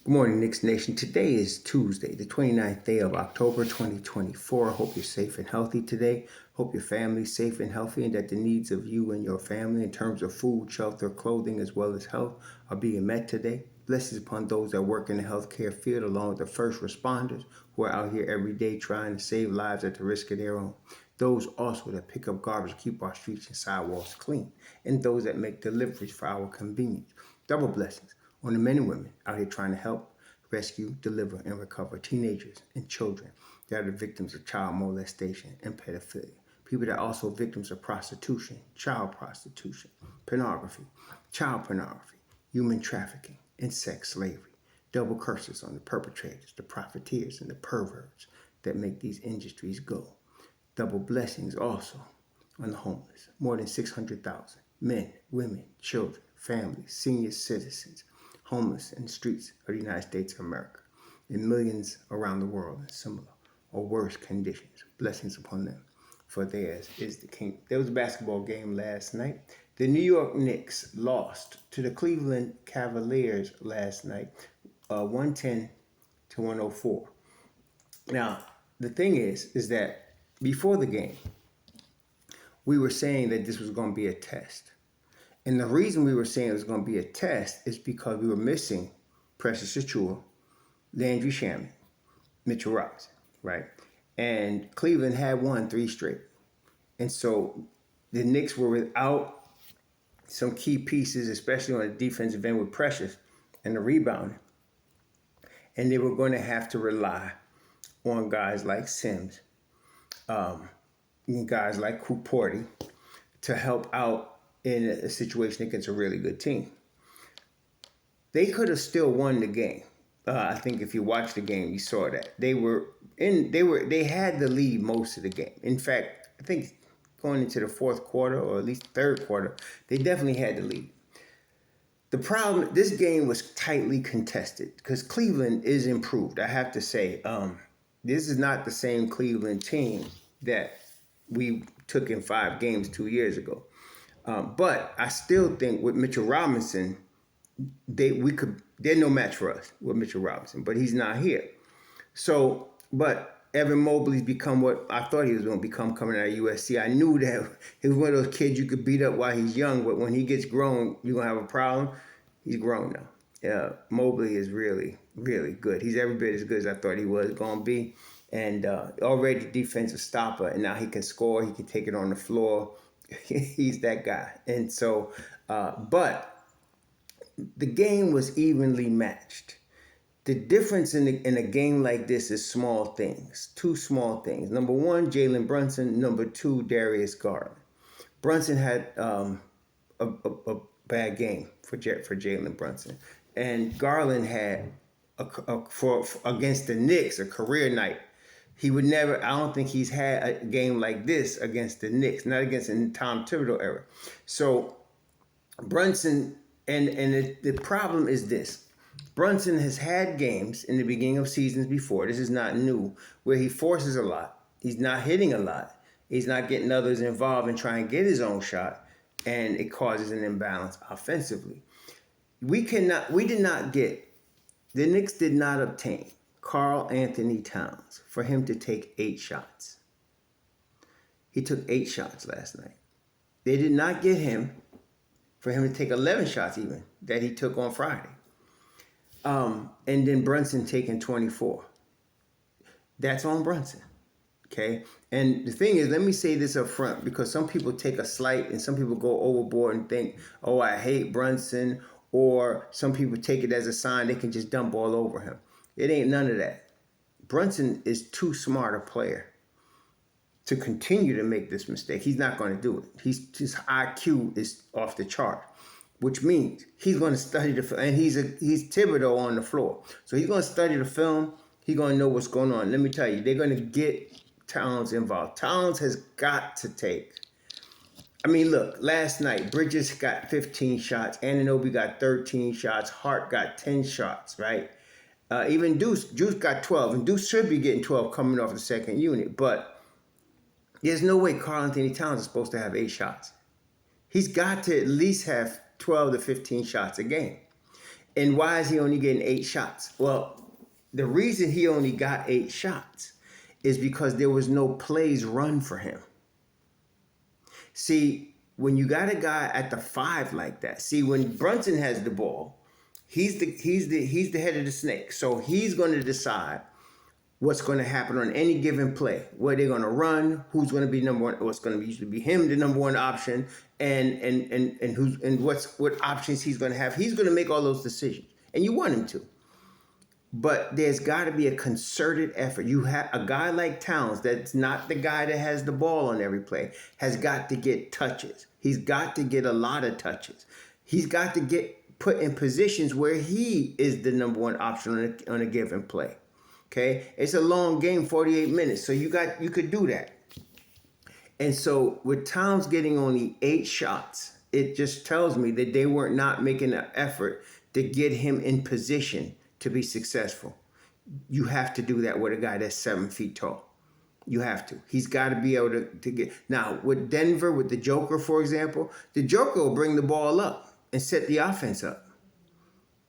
Good morning, Knicks Nation. Today is Tuesday, the 29th day of October, 2024. I hope you're safe and healthy today. Hope your family's safe and healthy and that the needs of you and your family in terms of food, shelter, clothing, as well as health are being met today. Blessings upon those that work in the healthcare field along with the first responders who are out here every day trying to save lives at the risk of their own. Those also that pick up garbage, keep our streets and sidewalks clean. And those that make deliveries for our convenience. Double blessings on the men and women out here trying to help, rescue, deliver, and recover teenagers and children that are the victims of child molestation and pedophilia. People that are also victims of prostitution, child prostitution, pornography, child pornography, human trafficking, and sex slavery. Double curses on the perpetrators, the profiteers, and the perverts that make these industries go. Double blessings also on the homeless. More than 600,000 men, women, children, families, senior citizens, homeless in the streets of the United States of America, and millions around the world in similar or worse conditions. Blessings upon them, for theirs is the kingdom. There was a basketball game last night. The New York Knicks lost to the Cleveland Cavaliers last night, 110 to 104. Now, the thing is that before the game, we were saying that this was going to be a test. And the reason we were saying it was going to be a test is because we were missing Precious Achiuwa, Landry Shamet, Mitchell Robinson, right? And Cleveland had won 3 straight. And so the Knicks were without some key pieces, especially on the defensive end with Precious and the rebounding. And they were going to have to rely on guys like Sims, and guys like Hukporti to help out in a situation against a really good team. They could have still won the game. I think if you watched the game, you saw that they had the lead most of the game. In fact, I think going into the fourth quarter or at least third quarter, they definitely had the lead. The problem, this game was tightly contested because Cleveland is improved. I have to say, this is not the same Cleveland team that we took in 5 games 2 years ago. But I still think with Mitchell Robinson, they're no match for us with Mitchell Robinson, but he's not here. So, but Evan Mobley's become what I thought he was going to become coming out of USC. I knew that he was one of those kids you could beat up while he's young, but when he gets grown, you're going to have a problem. He's grown now. Mobley is really, really good. He's every bit as good as I thought he was going to be. And already defensive stopper, and now he can score. He can take it on the floor. He's that guy. And so, but the game was evenly matched. The difference in a game like this is small things, 2 small things. Number 1, Jalen Brunson. Number 2, Darius Garland. Brunson had a bad game for Jalen Brunson. And Garland had, against the Knicks, a career night. He would never, I don't think he's had a game like this against the Knicks, not against the Tom Thibodeau era. So Brunson, and the problem is this. Brunson has had games in the beginning of seasons before, this is not new, where he forces a lot. He's not hitting a lot. He's not getting others involved and trying to get his own shot, and it causes an imbalance offensively. The Knicks did not obtain Karl Anthony Towns for him to take 8 shots. He took 8 shots last night. They did not get him for him to take 11 shots even that he took on Friday. And then Brunson taking 24. That's on Brunson. Okay? And the thing is, let me say this up front, because some people take a slight and some people go overboard and think, oh, I hate Brunson, or some people take it as a sign they can just dump all over him. It ain't none of that. Brunson is too smart a player to continue to make this mistake. He's not going to do it. His IQ is off the chart, which means he's going to study the film. And he's Thibodeau on the floor. So he's going to study the film. He's going to know what's going on. Let me tell you, they're going to get Towns involved. Towns has got to take. I mean, look, last night, Bridges got 15 shots. Anunoby got 13 shots. Hart got 10 shots, right? Even Juice got 12, and Juice should be getting 12 coming off the second unit. But there's no way Karl Anthony Towns is supposed to have 8 shots. He's got to at least have 12 to 15 shots a game. And why is he only getting 8 shots? Well, the reason he only got 8 shots is because there was no plays run for him. See, when you got a guy at the 5 like that, see, when Brunson has the ball, he's the head of the snake. So he's going to decide what's going to happen on any given play, where they're going to run, who's going to be number one, what's going to usually be him, the number one option, and what options he's going to have. He's going to make all those decisions, and you want him to. But there's got to be a concerted effort. You have a guy like Towns, that's not the guy that has the ball on every play, has got to get touches. He's got to get a lot of touches. He's got to get put in positions where he is the number one option on a given play. Okay, it's a long game, 48 minutes, so you could do that. And so with Towns getting only 8 shots, it just tells me that they were not making an effort to get him in position to be successful. You have to do that with a guy that's 7 feet tall. You have to. He's got to be able to get. Now, with Denver, with the Joker, for example, the Joker will bring the ball up and set the offense up.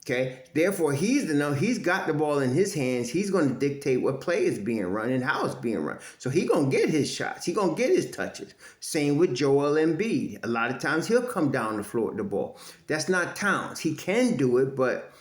Okay? Therefore, he's got the ball in his hands. He's going to dictate what play is being run and how it's being run. So he's going to get his shots. He's going to get his touches. Same with Joel Embiid. A lot of times he'll come down the floor with the ball. That's not Towns. He can do it, but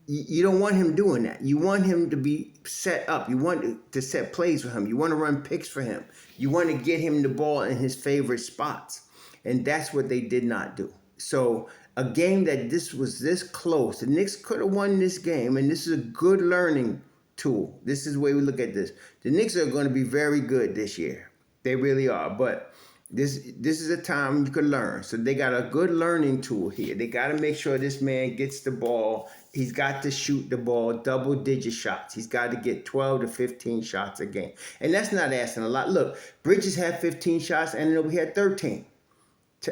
you don't want him doing that. You want him to be set up. You want to set plays for him. You want to run picks for him. You want to get him the ball in his favorite spots. And that's what they did not do. So a game that this was this close, the Knicks could have won this game, and this is a good learning tool. This is the way we look at this. The Knicks are going to be very good this year. They really are. But this is a time you could learn. So they got a good learning tool here. They got to make sure this man gets the ball. He's got to shoot the ball double-digit shots. He's got to get 12 to 15 shots a game. And that's not asking a lot. Look, Bridges had 15 shots, and we had 13.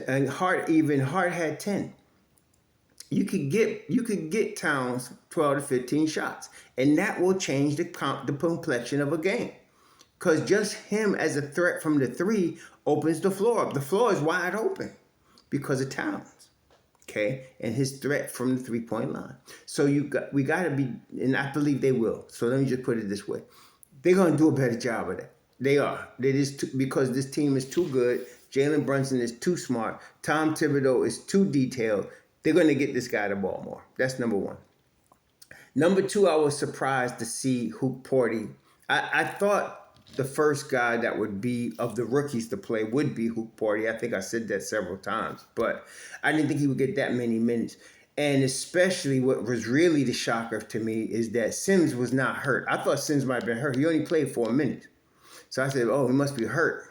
And Hart had 10. You could get Towns 12 to 15 shots, and that will change the complexion of a game. Because just him as a threat from the 3 opens the floor up. The floor is wide open because of Towns, okay? And his threat from the 3-point line. So we got to be, and I believe they will. So let me just put it this way. They're going to do a better job of that. They are. Because this team is too good. Jalen Brunson is too smart. Tom Thibodeau is too detailed. They're going to get this guy the ball more. That's number 1. Number 2, I was surprised to see Hukporti. I thought the first guy that would be of the rookies to play would be Hukporti. I think I said that several times, but I didn't think he would get that many minutes. And especially what was really the shocker to me is that Sims was not hurt. I thought Sims might have been hurt. He only played 4 minutes. So I said, oh, he must be hurt.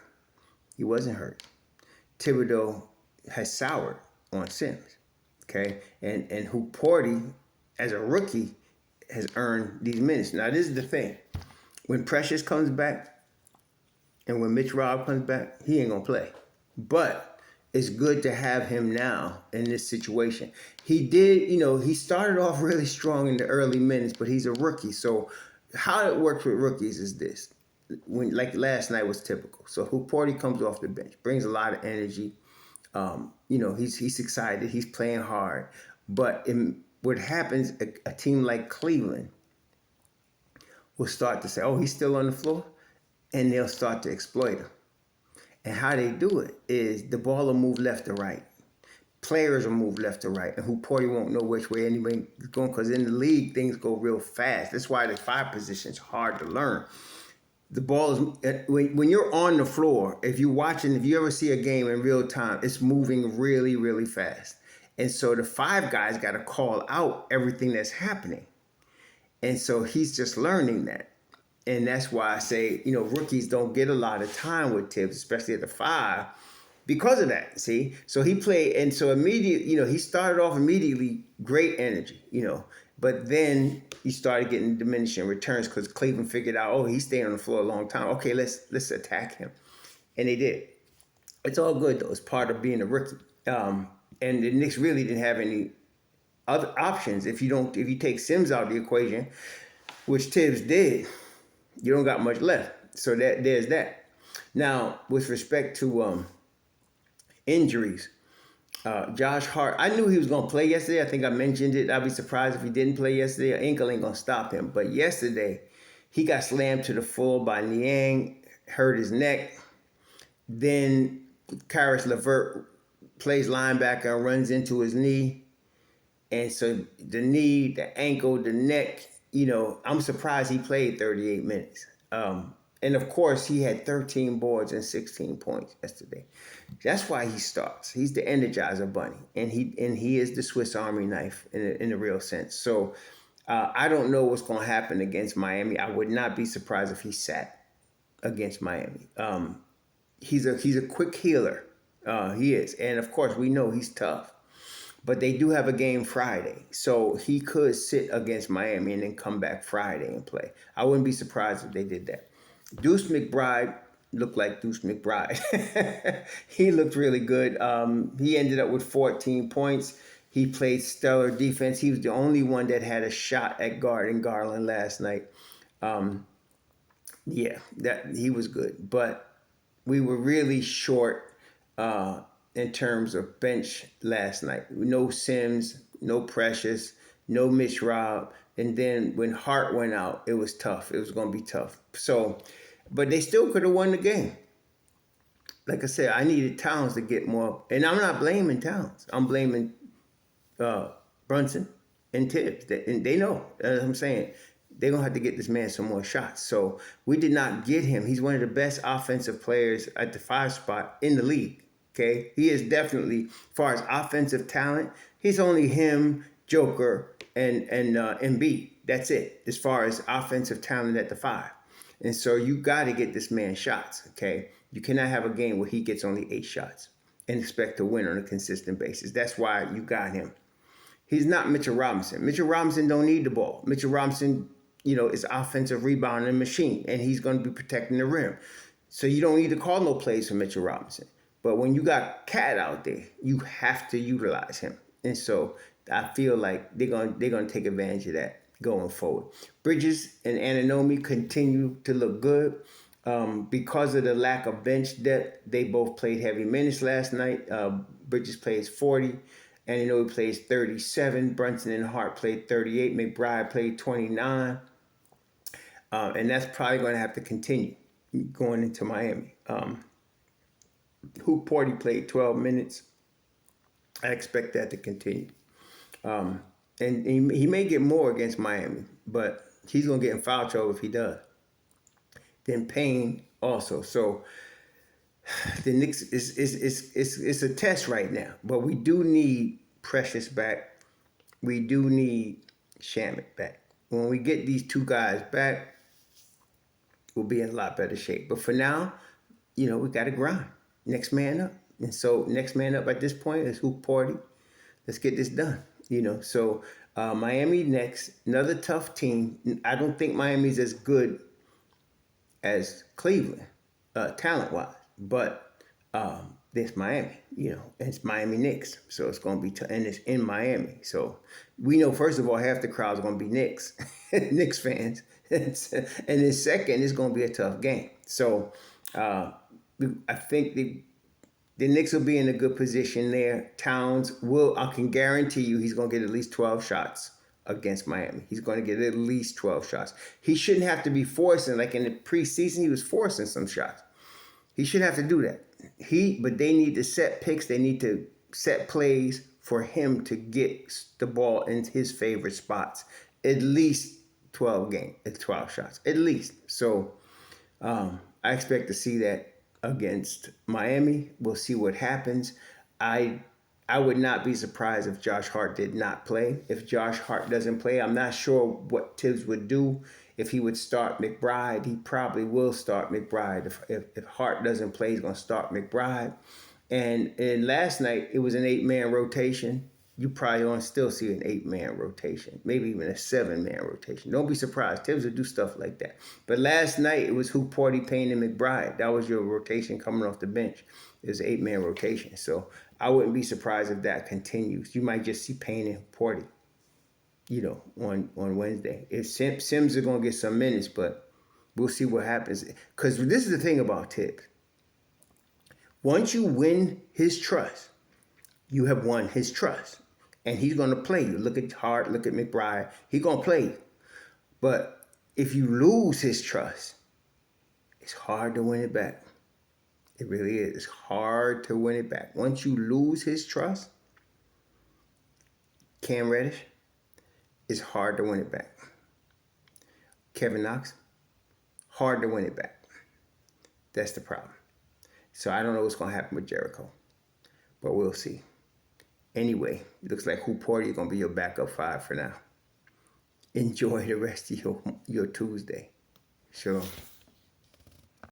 He wasn't hurt. Thibodeau has soured on Sims, okay? And Hukporti, as a rookie, has earned these minutes. Now, this is the thing. When Precious comes back and when Mitch Robb comes back, he ain't going to play. But it's good to have him now in this situation. He did, he started off really strong in the early minutes, but he's a rookie. So how it works with rookies is this. Like last night was typical. So Hukporti comes off the bench, brings a lot of energy. He's excited. He's playing hard. But what happens, a team like Cleveland will start to say, oh, he's still on the floor, and they'll start to exploit him. And how they do it is the ball will move left to right. Players will move left to right, and Hukporti won't know which way anybody is going, because in the league, things go real fast. That's why the 5 position is hard to learn. The ball is, when you're on the floor, if you ever see a game in real time, it's moving really, really fast. And so the 5 guys got to call out everything that's happening. And so he's just learning that. And that's why I say, rookies don't get a lot of time with Tibbs, especially at the 5, because of that, see? So he played, and so immediately, he started off immediately great energy, but then he started getting diminishing returns because Cleveland figured out, oh, he's staying on the floor a long time. Okay, let's attack him. And they did. It's all good, though. It's part of being a rookie. And the Knicks really didn't have any other options. If you take Sims out of the equation, which Tibbs did, you don't got much left. So there's that. Now, with respect to injuries, Josh Hart, I knew he was going to play yesterday. I think I mentioned it. I'd be surprised if he didn't play yesterday. An ankle ain't going to stop him. But yesterday, he got slammed to the floor by Niang, hurt his neck. Then Karis LeVert plays linebacker and runs into his knee. And so the knee, the ankle, the neck, I'm surprised he played 38 minutes. And of course, he had 13 boards and 16 points yesterday. That's why he starts. He's the Energizer Bunny, and he is the Swiss Army knife in a real sense. So I don't know what's going to happen against Miami. I would not be surprised if he sat against Miami. He's a quick healer. He is, and of course we know he's tough. But they do have a game Friday, so he could sit against Miami and then come back Friday and play. I wouldn't be surprised if they did that. Deuce McBride looked like Deuce McBride. He looked really good. He ended up with 14 points. He played stellar defense. He was the only one that had a shot at guarding Garland last night. That he was good. But we were really short in terms of bench last night. No Sims, no Precious, no Mitch Robb. And then when Hart went out, it was tough. It was going to be tough. So, but they still could have won the game. Like I said, I needed Towns to get more. And I'm not blaming Towns. I'm blaming Brunson and Tibbs. And they know. As I'm saying, they're going to have to get this man some more shots. So we did not get him. He's one of the best offensive players at the 5 spot in the league. Okay, he is definitely, as far as offensive talent, he's only him, Joker, and Embiid. That's it, as far as offensive talent at the 5. And so you got to get this man shots, okay? You cannot have a game where he gets only 8 shots and expect to win on a consistent basis. That's why you got him. He's not Mitchell Robinson. Mitchell Robinson don't need the ball. Mitchell Robinson, is offensive rebounding machine, and he's going to be protecting the rim. So you don't need to call no plays for Mitchell Robinson. But when you got Cat out there, you have to utilize him. And so I feel like they're gonna take advantage of that going forward. Bridges and Anunoby continue to look good. Because of the lack of bench depth, they both played heavy minutes last night. Bridges plays 40. Anunoby plays 37. Brunson and Hart played 38. McBride played 29. And that's probably going to have to continue going into Miami. Hukporti played 12 minutes. I expect that to continue. And he may get more against Miami, but he's going to get in foul trouble if he does. Then Payne also. So the Knicks is a test right now. But we do need Precious back. We do need Shamet back. When we get these 2 guys back, we'll be in a lot better shape. But for now, we got to grind. Next man up. And so next man up at this point is Hukporti. Let's get this done. So Miami next, another tough team. I don't think Miami's as good as Cleveland, talent-wise. But it's Miami, and it's Miami Knicks. So it's going to be and it's in Miami. So we know, first of all, half the crowd's going to be Knicks, Knicks fans. And then second, it's going to be a tough game. So I think the Knicks will be in a good position there. Towns I can guarantee you he's going to get at least 12 shots against Miami. He's going to get at least 12 shots. He shouldn't have to be forcing, like in the preseason, he was forcing some shots. He shouldn't have to do that. But they need to set picks. They need to set plays for him to get the ball in his favorite spots. At least 12 shots, at least. So I expect to see that against Miami. We'll see what happens. I would not be surprised if Josh Hart did not play. If Josh Hart doesn't play, I'm not sure what Tibbs would do. If he would start McBride, he probably will start McBride. If Hart doesn't play, he's going to start McBride. And last night, it was an 8-man rotation. You probably going to still see an 8-man rotation, maybe even a 7-man rotation. Don't be surprised. Tibbs will do stuff like that. But last night, it was Hukporti, Payne, and McBride. That was your rotation coming off the bench. It was an 8-man rotation. So I wouldn't be surprised if that continues. You might just see Payne and Hukporti, on Wednesday. If Sims are going to get some minutes, but we'll see what happens. Because this is the thing about Tibbs. Once you win his trust, You have won his trust. And he's going to play you. Look at Hart, look at McBride. He's going to play you. But if you lose his trust, it's hard to win it back. It really is. It's hard to win it back. Once you lose his trust, Cam Reddish, it's hard to win it back. Kevin Knox, hard to win it back. That's the problem. So I don't know what's going to happen with Jericho, but we'll see. Anyway, it looks like Hukporti is going to be your backup 5 for now. Enjoy the rest of your Tuesday. Shalom.